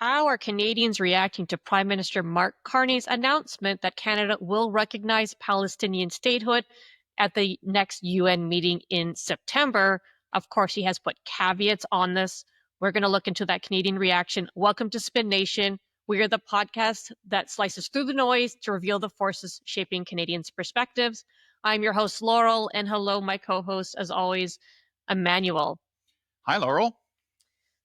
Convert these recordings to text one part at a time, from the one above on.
How are Canadians reacting to Prime Minister Mark Carney's announcement that Canada will recognize Palestinian statehood at the next UN meeting in September? Of course, he has put caveats on this. We're going to look into that Canadian reaction. Welcome to Spin Nation. We are the podcast that slices through the noise to reveal the forces shaping Canadians' perspectives. I'm your host, Laurel, and hello, my co-host, as always, Emmanuel. Hi, Laurel.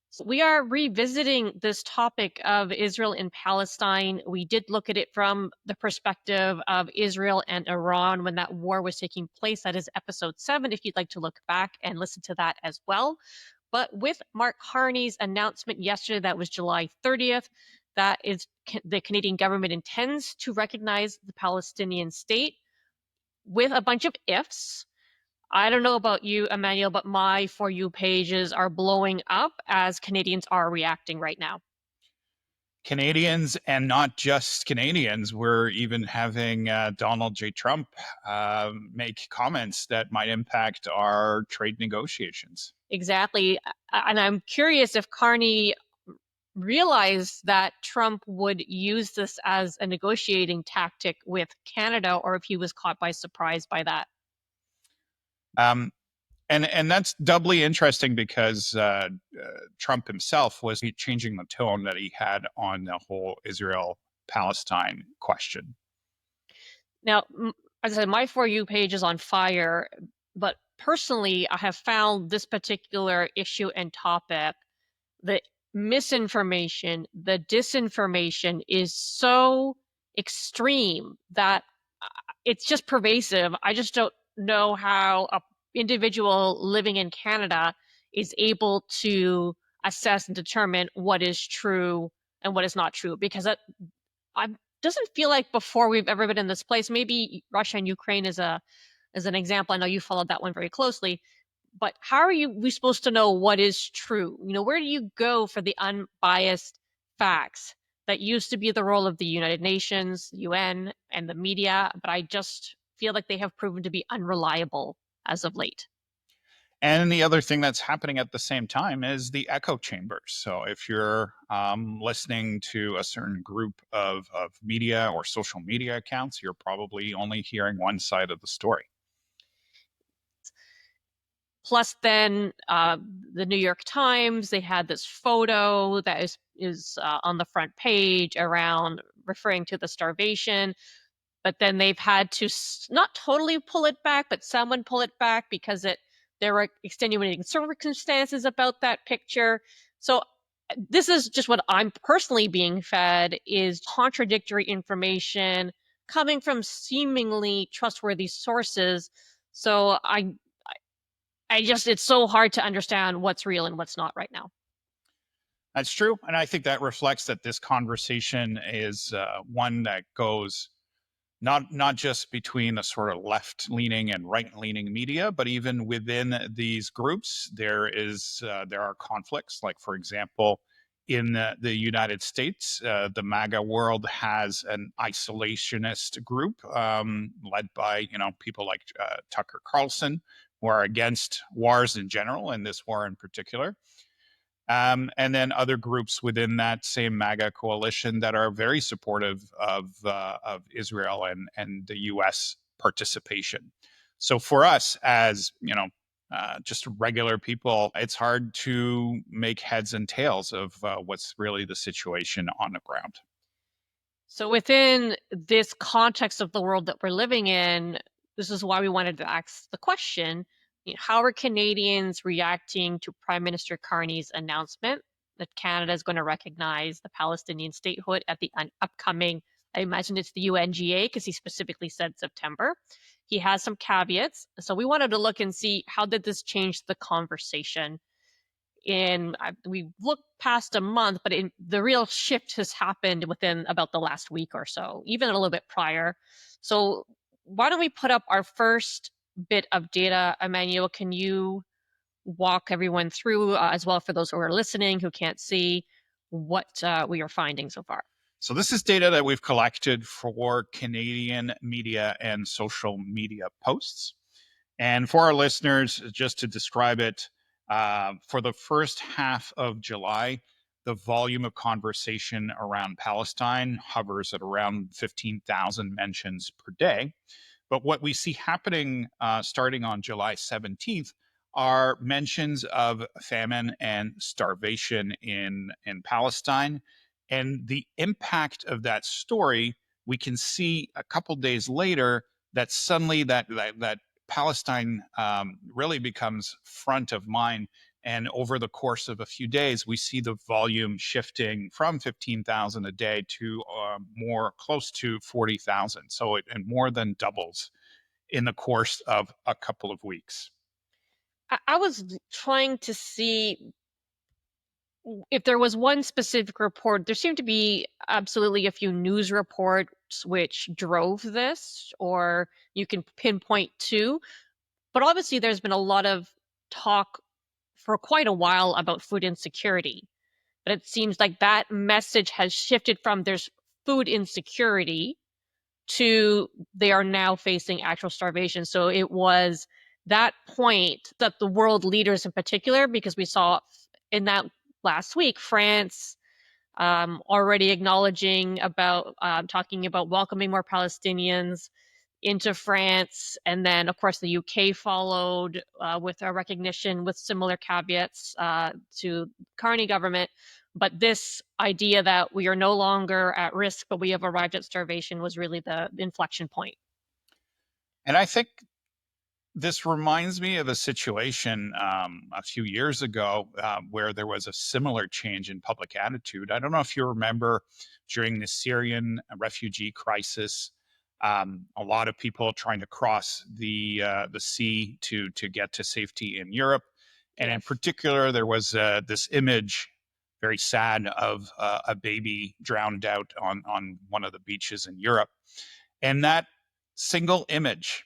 So we are revisiting this topic of Israel and Palestine. We did look at it from the perspective of Israel and Iran when that war was taking place. That is episode 7, if you'd like to look back and listen to that as well. But with Mark Carney's announcement yesterday, that was July 30th, that is the Canadian government intends to recognize the Palestinian state with a bunch of ifs. I don't know about you, Emmanuel, but my For You pages are blowing up as Canadians are reacting right now. Canadians, and not just Canadians, we're even having Donald J. Trump make comments that might impact our trade negotiations. Exactly. And I'm curious if Carney realized that Trump would use this as a negotiating tactic with Canada, or if he was caught by surprise by that. And that's doubly interesting because Trump himself was changing the tone that he had on the whole Israel-Palestine question. Now, as I said, my For You page is on fire, but personally, I have found this particular issue and topic, the misinformation, the disinformation is so extreme that it's just pervasive. I just don't know how an individual living in Canada is able to assess and determine what is true and what is not true, because it doesn't feel like before we've ever been in this place. Maybe Russia and Ukraine is an example. I know you followed that one very closely. But how are we supposed to know what is true? Where do you go for the unbiased facts? That used to be the role of the United Nations, UN, and the media, but I just feel like they have proven to be unreliable as of late. And the other thing that's happening at the same time is the echo chambers. So if you're listening to a certain group of media or social media accounts, you're probably only hearing one side of the story. Plus, then the New York Times, they had this photo that is on the front page around referring to the starvation. But then they've had to not totally pull it back, but someone pull it back because there were extenuating circumstances about that picture. So this is just what I'm personally being fed, is contradictory information coming from seemingly trustworthy sources. So it's so hard to understand what's real and what's not right now. That's true. And I think that reflects that this conversation is one that goes not just between the sort of left-leaning and right-leaning media, but even within these groups, there are conflicts. Like, for example, in the United States, the MAGA world has an isolationist group led by people like Tucker Carlson, who are against wars in general, and this war in particular. And then other groups within that same MAGA coalition that are very supportive of Israel and the U.S. participation. So for us, as just regular people, it's hard to make heads and tails of what's really the situation on the ground. So within this context of the world that we're living in, this is why we wanted to ask the question, how are Canadians reacting to Prime Minister Carney's announcement that Canada is going to recognize the Palestinian statehood at the upcoming, I imagine it's the UNGA, because he specifically said September. He has some caveats. So we wanted to look and see, how did this change the conversation? We've looked past a month, but the real shift has happened within about the last week or so, even a little bit prior. So why don't we put up our first bit of data? Emmanuel, can you walk everyone through, as well for those who are listening who can't see, what we are finding so far? So this is data that we've collected for Canadian media and social media posts. And for our listeners, just to describe it, for the first half of July, the volume of conversation around Palestine hovers at around 15,000 mentions per day. But what we see happening starting on July 17th are mentions of famine and starvation in Palestine. And the impact of that story, we can see a couple days later that suddenly that Palestine really becomes front of mind. And over the course of a few days, we see the volume shifting from 15,000 a day to more close to 40,000. So it and more than doubles in the course of a couple of weeks. I was trying to see if there was one specific report. There seemed to be absolutely a few news reports which drove this, or you can pinpoint to. But obviously, there's been a lot of talk for quite a while about food insecurity. But it seems like that message has shifted from there's food insecurity to they are now facing actual starvation. So it was that point that the world leaders in particular, because we saw in that last week, France already acknowledging about talking about welcoming more Palestinians into France. And then, of course, the UK followed with a recognition with similar caveats to Carney government. But this idea that we are no longer at risk, but we have arrived at starvation was really the inflection point. And I think this reminds me of a situation a few years ago where there was a similar change in public attitude. I don't know if you remember during the Syrian refugee crisis, a lot of people trying to cross the sea to get to safety in Europe, and in Yes. particular, there was this image, very sad, of a baby drowned out on one of the beaches in Europe, and that single image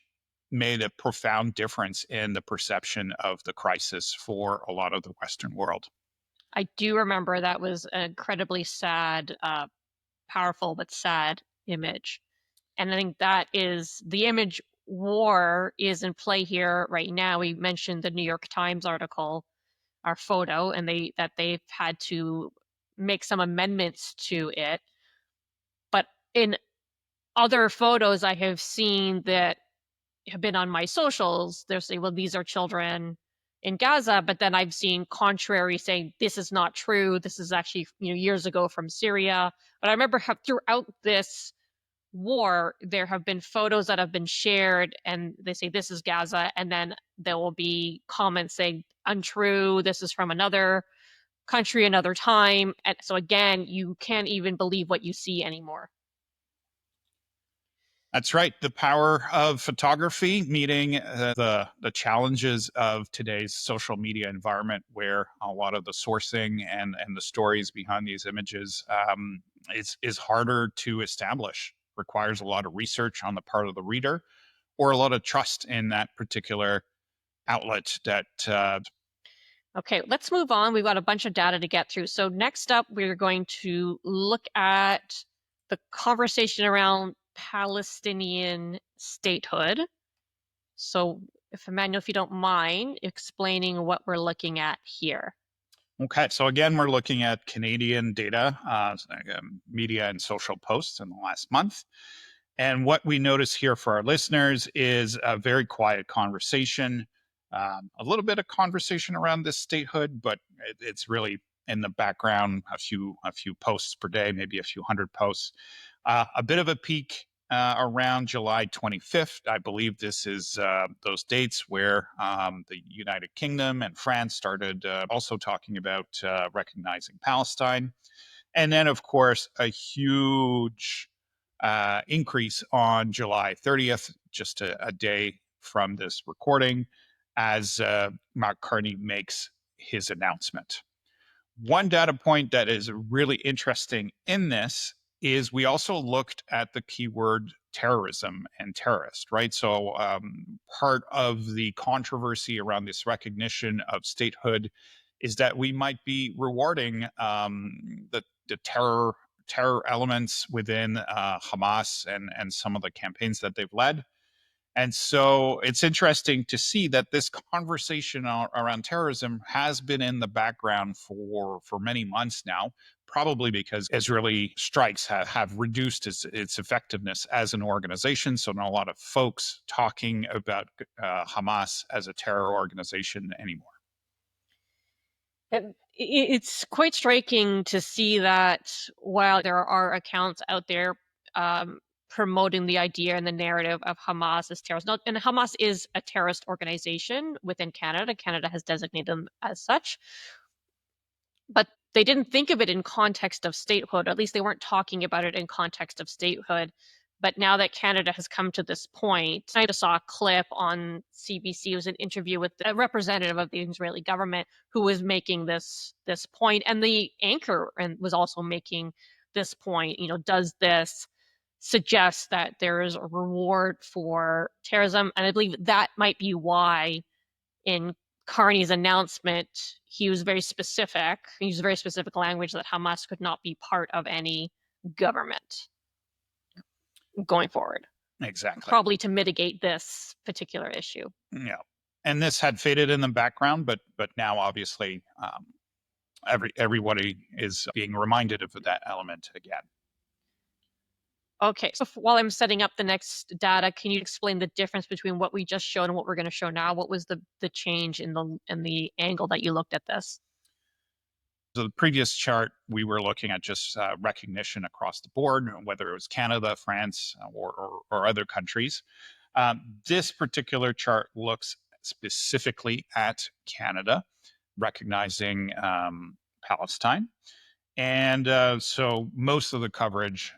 made a profound difference in the perception of the crisis for a lot of the Western world. I do remember that was an incredibly sad, powerful but sad image. And I think that is the image war is in play here right now. We mentioned the New York Times article, our photo, and they've had to make some amendments to it. But in other photos I have seen that have been on my socials, they're saying, well, these are children in Gaza, but then I've seen contrary saying this is not true. This is actually, years ago from Syria. But I remember throughout this war, there have been photos that have been shared and they say this is Gaza, and then there will be comments saying untrue, this is from another country, another time. And so again, you can't even believe what you see anymore. That's right. The power of photography meeting the challenges of today's social media environment, where a lot of the sourcing and the stories behind these images is harder to establish. Requires a lot of research on the part of the reader, or a lot of trust in that particular outlet that Okay, let's move on. We've got a bunch of data to get through. So next up, we're going to look at the conversation around Palestinian statehood. So if Emmanuel, if you don't mind explaining what we're looking at here. Okay, so again, we're looking at Canadian data, media and social posts in the last month. And what we notice here for our listeners is a very quiet conversation, a little bit of conversation around this statehood, but it's really in the background, a few posts per day, maybe a few hundred posts. A bit of a peak around July 25th. I believe this is those dates where the United Kingdom and France started also talking about recognizing Palestine. And then, of course, a huge increase on July 30th, just a day from this recording, as Mark Carney makes his announcement. One data point that is really interesting in this is we also looked at the keyword terrorism and terrorist, right? So part of the controversy around this recognition of statehood is that we might be rewarding the terror elements within Hamas and some of the campaigns that they've led. And so it's interesting to see that this conversation around terrorism has been in the background for many months now, probably because Israeli strikes have reduced its effectiveness as an organization. So not a lot of folks talking about Hamas as a terror organization anymore. It's quite striking to see that while there are accounts out there um, promoting the idea and the narrative of Hamas as terrorist, and Hamas is a terrorist organization within Canada. Canada has designated them as such, but they didn't think of it in context of statehood. At least they weren't talking about it in context of statehood. But now that Canada has come to this point, I just saw a clip on CBC. It was an interview with a representative of the Israeli government who was making this point, and the anchor was also making this point. Does this suggest that there is a reward for terrorism? And I believe that might be why in Carney's announcement, he was very specific. He used very specific language that Hamas could not be part of any government going forward, Exactly. probably to mitigate this particular issue. Yeah. And this had faded in the background, but now obviously everybody is being reminded of that element again. Okay, so while I'm setting up the next data, can you explain the difference between what we just showed and what we're going to show now? What was the change in the angle that you looked at this? So the previous chart, we were looking at just recognition across the board, whether it was Canada, France, or other countries. This particular chart looks specifically at Canada, recognizing Palestine. And so most of the coverage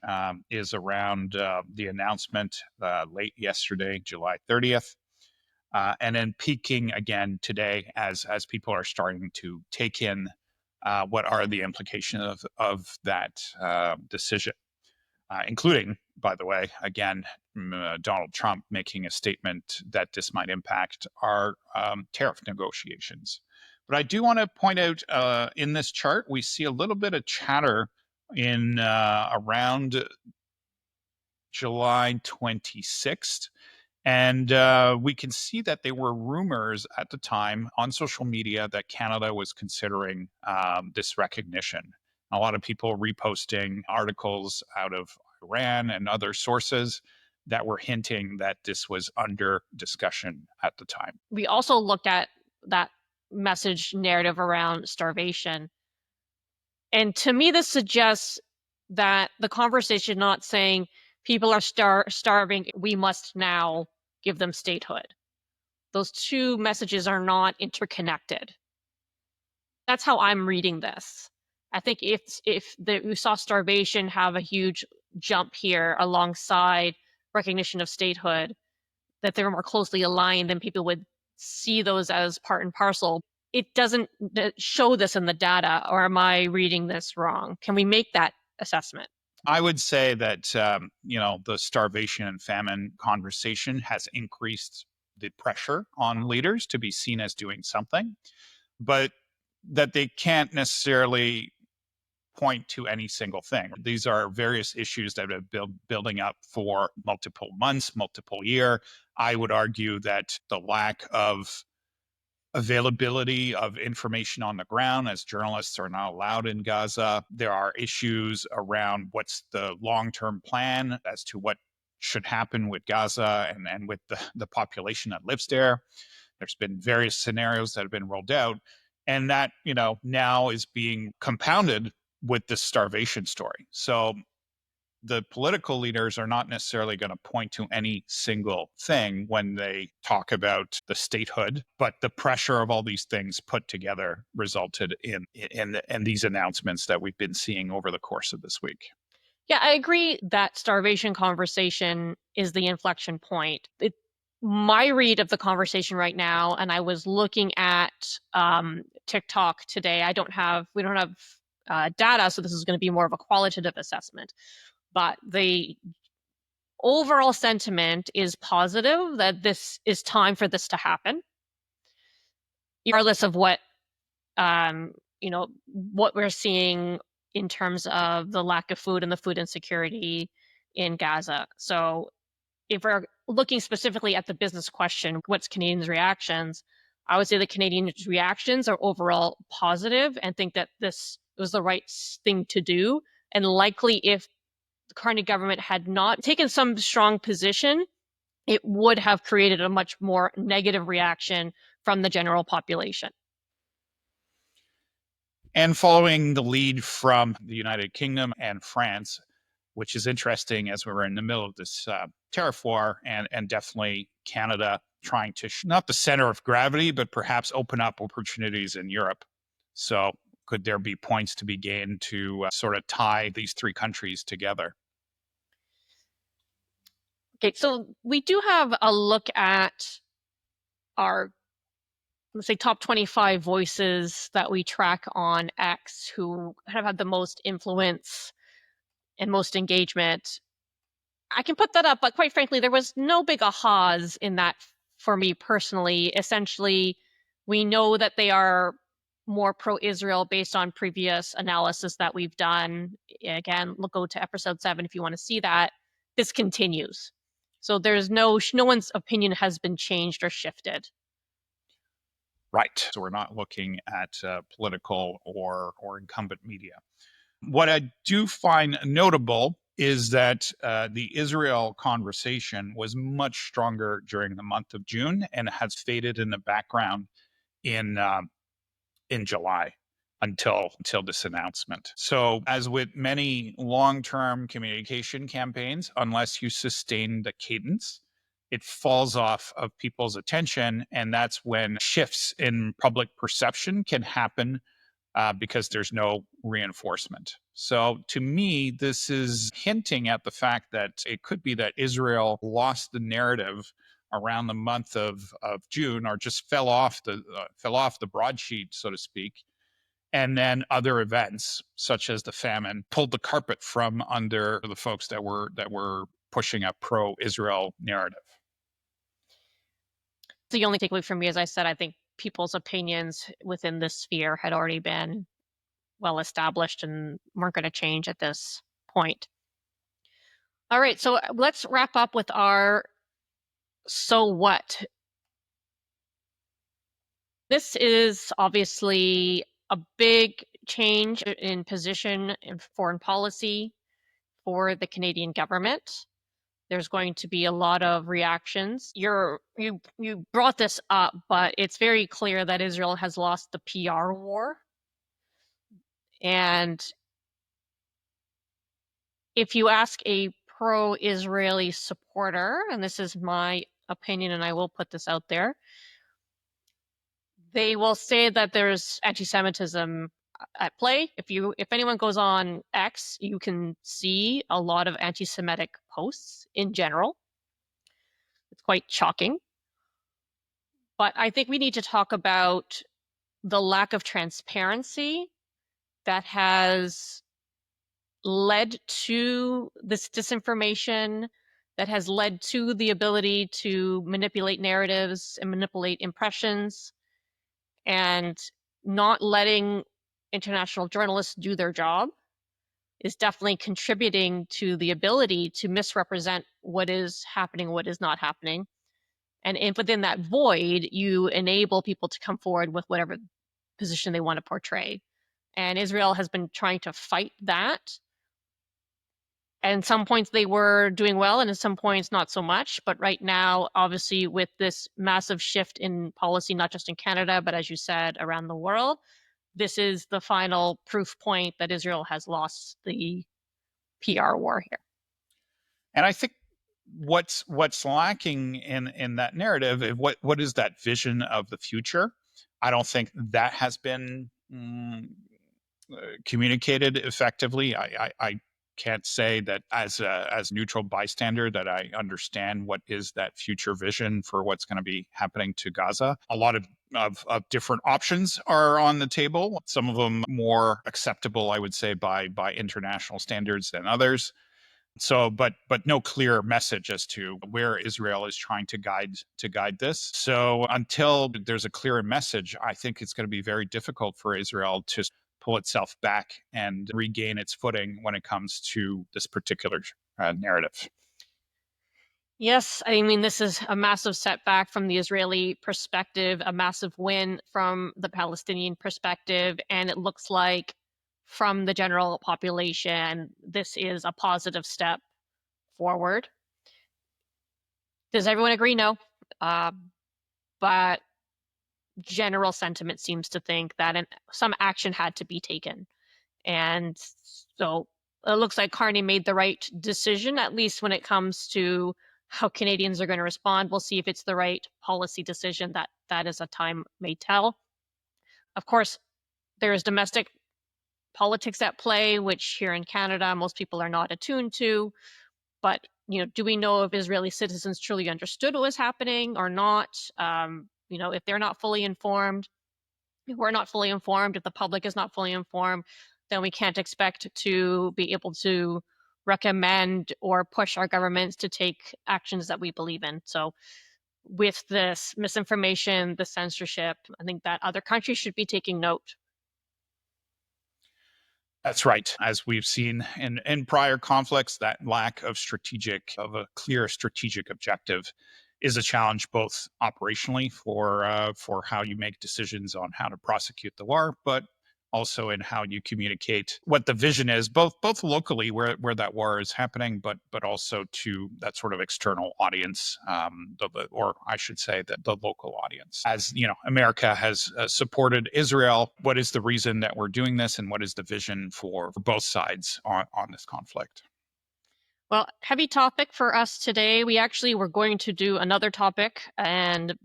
is around the announcement late yesterday, July 30th, and then peaking again today as people are starting to take in what are the implications of that decision, including, by the way, again, Donald Trump making a statement that this might impact our tariff negotiations. But I do want to point out in this chart, we see a little bit of chatter in around July 26th. And we can see that there were rumors at the time on social media that Canada was considering this recognition. A lot of people reposting articles out of Iran and other sources that were hinting that this was under discussion at the time. We also looked at that message narrative around starvation. And to me, this suggests that the conversation not saying people are starving, we must now give them statehood. Those two messages are not interconnected. That's how I'm reading this. I think if we saw starvation have a huge jump here alongside recognition of statehood, that they were more closely aligned, then people would see those as part and parcel. It doesn't show this in the data, or am I reading this wrong? Can we make that assessment? I would say that the starvation and famine conversation has increased the pressure on leaders to be seen as doing something, but that they can't necessarily point to any single thing. These are various issues that have been building up for multiple months, multiple years. I would argue that the lack of availability of information on the ground, as journalists are not allowed in Gaza. There are issues around what's the long-term plan as to what should happen with Gaza and with the population that lives there. There's been various scenarios that have been rolled out, and that now is being compounded with this starvation story. So the political leaders are not necessarily going to point to any single thing when they talk about the statehood, but the pressure of all these things put together resulted in these announcements that we've been seeing over the course of this week. Yeah, I agree that starvation conversation is the inflection point. My read of the conversation right now, and I was looking at TikTok today. We don't have data, so this is going to be more of a qualitative assessment. But the overall sentiment is positive that this is time for this to happen, regardless of what what we're seeing in terms of the lack of food and the food insecurity in Gaza. So if we're looking specifically at the business question, what's Canadians' reactions? I would say the Canadians' reactions are overall positive and think that this was the right thing to do. And likely, if the Carney government had not taken some strong position, it would have created a much more negative reaction from the general population. And following the lead from the United Kingdom and France, which is interesting as we were in the middle of this tariff war, and definitely Canada trying to, not the center of gravity, but perhaps open up opportunities in Europe. So could there be points to be gained to sort of tie these three countries together? Okay, so we do have a look at our, let's say, top 25 voices that we track on X who have had the most influence and most engagement. I can put that up, but quite frankly, there was no big ahas in that for me personally. Essentially, we know that they are more pro-Israel based on previous analysis that we've done. Again, go to episode 7 if you want to see that. This continues. So there's no one's opinion has been changed or shifted. Right. So we're not looking at political or incumbent media. What I do find notable is that the Israel conversation was much stronger during the month of June and has faded in the background in July until this announcement. So, as with many long-term communication campaigns, unless you sustain the cadence, it falls off of people's attention, and that's when shifts in public perception can happen because there's no reinforcement. So, to me, this is hinting at the fact that it could be that Israel lost the narrative around the month of June, or just fell off the broadsheet, so to speak. And then other events, such as the famine, pulled the carpet from under the folks that were pushing a pro-Israel narrative. The only takeaway from me, as I said, I think people's opinions within this sphere had already been well established and weren't going to change at this point. All right, so let's wrap up with our so what. This is obviously a big change in position in foreign policy for the Canadian government. There's going to be a lot of reactions. You brought this up, but it's very clear that Israel has lost the PR war. And if you ask a pro-Israeli supporter, and this is my opinion, and I will put this out there, they will say that there's anti-Semitism at play. If anyone goes on X, you can see a lot of anti-Semitic posts in general. It's quite shocking. But I think we need to talk about the lack of transparency that has led to this disinformation, that has led to the ability to manipulate narratives and manipulate impressions, and not letting international journalists do their job is definitely contributing to the ability to misrepresent what is happening, what is not happening. And within that void, you enable people to come forward with whatever position they want to portray. And Israel has been trying to fight that. And at some points they were doing well, and at some points not so much. But right now, obviously, with this massive shift in policy, not just in Canada, but as you said, around the world, this is the final proof point that Israel has lost the PR war here. And I think what's lacking in that narrative, what is that vision of the future? I don't think that has been communicated effectively. I can't say that as neutral bystander that I understand what is that future vision for what's going to be happening to Gaza. A lot of different options are on the table. Some of them more acceptable, I would say, by international standards than others. So, but no clear message as to where Israel is trying to guide this. So until there's a clearer message, I think it's going to be very difficult for Israel to pull itself back and regain its footing when it comes to this particular narrative. Yes, I mean, this is a massive setback from the Israeli perspective, a massive win from the Palestinian perspective, and it looks like from the general population, this is a positive step forward. Does everyone agree? No. Uh, but general sentiment seems to think that some action had to be taken. And so it looks like Carney made the right decision, at least when it comes to how Canadians are going to respond. We'll see if it's the right policy decision. That is a time may tell. Of course, there is domestic politics at play, which here in Canada most people are not attuned to. But do we know if Israeli citizens truly understood what was happening or not? If they're not fully informed, if we're not fully informed, if the public is not fully informed, then we can't expect to be able to recommend or push our governments to take actions that we believe in. So with this misinformation, the censorship, I think that other countries should be taking note. That's right. As we've seen in prior conflicts, that lack of a clear strategic objective is a challenge both operationally for how you make decisions on how to prosecute the war, but also in how you communicate what the vision is, both locally where that war is happening, but also to that sort of external audience, or I should say the local audience. As you know, America has supported Israel. What is the reason that we're doing this, and what is the vision for both sides on this conflict? Well, heavy topic for us today. We actually were going to do another topic, and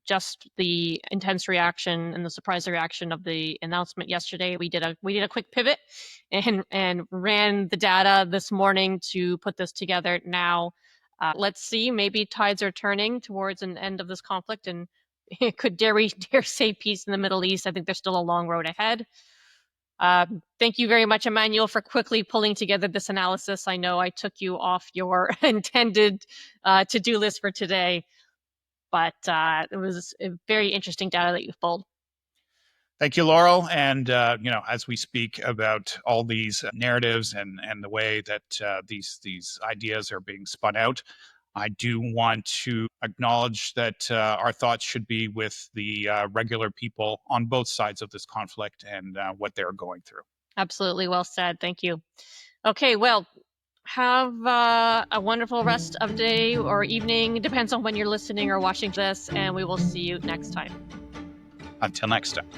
just the intense reaction and the surprise reaction of the announcement yesterday, we did a quick pivot and ran the data this morning to put this together now. Let's see, maybe tides are turning towards an end of this conflict, and dare we dare say peace in the Middle East. I think there's still a long road ahead. Thank you very much, Emmanuel, for quickly pulling together this analysis. I know I took you off your intended to-do list for today, but it was a very interesting data that you pulled. Thank you, Laurel. And as we speak about all these narratives and the way that these ideas are being spun out, I do want to acknowledge that our thoughts should be with the regular people on both sides of this conflict and what they're going through. Absolutely well said. Thank you. Okay, well, have a wonderful rest of day or evening. Depends on when you're listening or watching this, and we will see you next time. Until next time.